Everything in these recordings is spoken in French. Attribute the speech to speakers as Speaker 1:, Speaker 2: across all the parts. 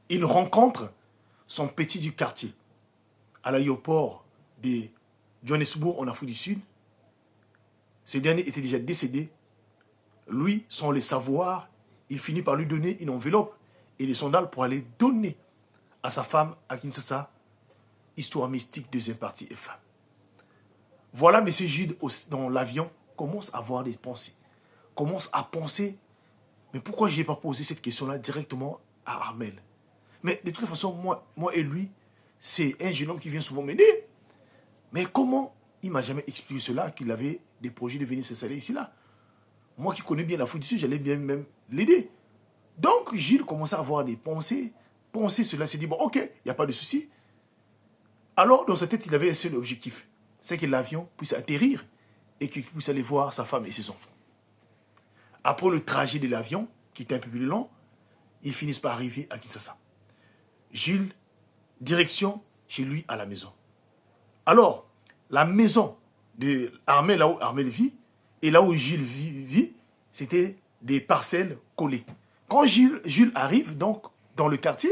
Speaker 1: il rencontre son petit du quartier à l'aéroport de Johannesburg en Afrique du Sud. Ce dernier était déjà décédé. Lui, sans le savoir, il finit par lui donner une enveloppe et des sandales pour aller donner à sa femme à Kinshasa. Histoire mystique, deuxième partie et fin. Voilà, M. Jude, dans l'avion, commence à avoir des pensées. Commence à penser, mais pourquoi je n'ai pas posé cette question-là directement à Armel? Mais de toute façon, moi et lui, c'est un jeune homme qui vient souvent m'aider. Mais comment il ne m'a jamais expliqué cela, qu'il avait des projets de venir s'installer ici, là? Moi qui connais bien l'Afrique du Sud, j'allais bien même l'aider. Donc, Gilles commençait à avoir des pensées. Penser cela, s'est dit, bon, ok, il n'y a pas de souci. Alors, dans sa tête, il avait un seul objectif. C'est que l'avion puisse atterrir et qu'il puisse aller voir sa femme et ses enfants. Après le trajet de l'avion, qui était un peu plus long, ils finissent par arriver à Kinshasa. Gilles, direction chez lui à la maison. Alors, la maison de Armel, là où Armel vit, et là où Gilles vit, c'était des parcelles collées. Quand Jules arrive donc dans le quartier,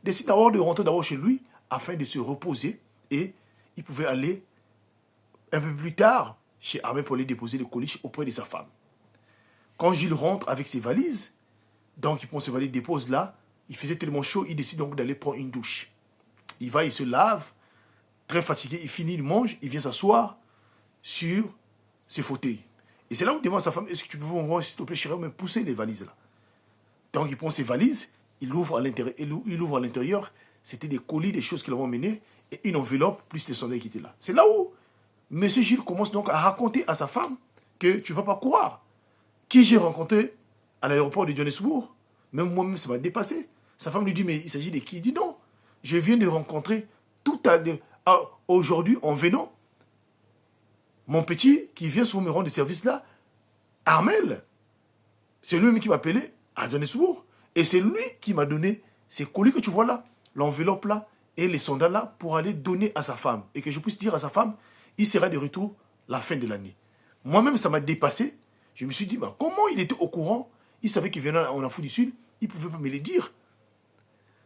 Speaker 1: décide d'abord de rentrer d'abord chez lui afin de se reposer et il pouvait aller un peu plus tard chez Armel pour aller déposer le colis auprès de sa femme. Quand Gilles rentre avec ses valises, donc il prend ses valises, dépose là, il faisait tellement chaud, il décide donc d'aller prendre une douche. Il va, il se lave, très fatigué, il finit, il mange, il vient s'asseoir sur ses fauteuils. Et c'est là où il demande à sa femme, est-ce que tu peux voir, s'il te plaît, chérie, me pousser les valises là. Donc il prend ses valises, il ouvre à l'intérieur, c'était des colis, des choses qu'il avait emmenées, et une enveloppe, plus les sandales qui étaient là. C'est là où M. Gilles commence donc à raconter à sa femme que tu ne vas pas croire. Qui j'ai rencontré à l'aéroport de Johannesburg, même moi-même, ça m'a dépassé. Sa femme lui dit, mais il s'agit de qui? Il dit non. Je viens de rencontrer aujourd'hui, en venant, mon petit qui vient souvent me rendre des services là, Armel. C'est lui-même qui m'a appelé à Johannesburg. Et c'est lui qui m'a donné ces colis que tu vois là, l'enveloppe là, et les sandales là, pour aller donner à sa femme. Et que je puisse dire à sa femme, il sera de retour la fin de l'année. Moi-même, ça m'a dépassé. Je me suis dit, bah, comment il était au courant? Il savait qu'il venait en Afrique du Sud. Il ne pouvait pas me le dire.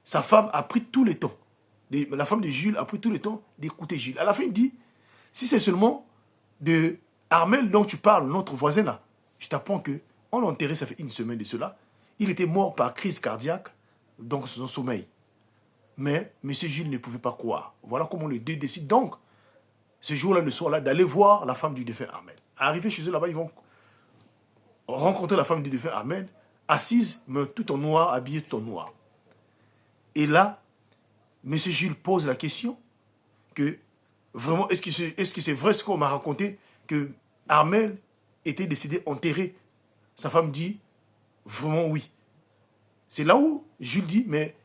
Speaker 1: Sa femme a pris tout le temps. La femme de Jules a pris tout le temps d'écouter Jules. À la fin, il dit, si c'est seulement de Armel dont tu parles, notre voisin là, je t'apprends qu'on l'a enterré, ça fait une semaine de cela. Il était mort par crise cardiaque, donc son sommeil. Mais M. Jules ne pouvait pas croire. Voilà comment le deux décide donc, ce jour-là, le soir-là, d'aller voir la femme du défunt Armel. Arrivé chez eux là-bas, ils vont rencontrer la femme du défunt Armel, assise, mais tout en noir, habillée tout en noir. Et là, M. Jules pose la question que, vraiment, est-ce que c'est vrai ce qu'on m'a raconté, que Armel était décédé enterré? Sa femme dit, vraiment oui. C'est là où Jules dit, mais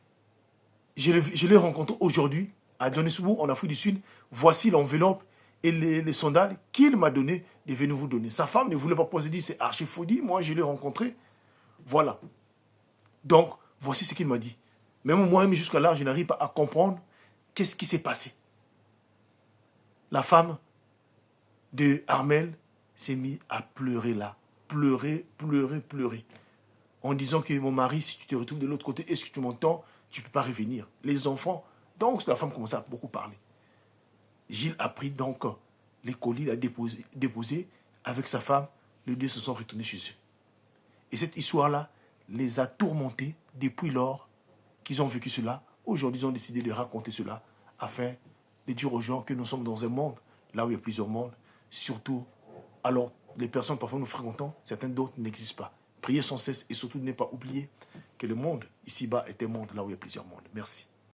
Speaker 1: je l'ai rencontré aujourd'hui à Johannesburg, en Afrique du Sud. Voici l'enveloppe et les sandales qu'il m'a donné de venir vous donner. Sa femme ne voulait pas poser, dit, c'est archi faux dit, moi je l'ai rencontré. Voilà. Donc, voici ce qu'il m'a dit. Même moi-même, jusqu'à là, je n'arrive pas à comprendre qu'est-ce qui s'est passé. La femme de Armel s'est mise à pleurer là. Pleurer, pleurer, pleurer. En disant que mon mari, si tu te retrouves de l'autre côté, est-ce que tu m'entends? Tu ne peux pas revenir. Les enfants. Donc, la femme commençait à beaucoup parler. Gilles a pris donc les colis, l'a déposé avec sa femme. Les deux se sont retournés chez eux. Et cette histoire-là les a tourmentés depuis lors qu'ils ont vécu cela. Aujourd'hui, ils ont décidé de raconter cela afin de dire aux gens que nous sommes dans un monde, là où il y a plusieurs mondes. Surtout, alors, les personnes parfois nous fréquentons, certaines d'autres n'existent pas. Priez sans cesse et surtout ne pas oublier que le monde ici-bas est un monde là où il y a plusieurs mondes. Merci.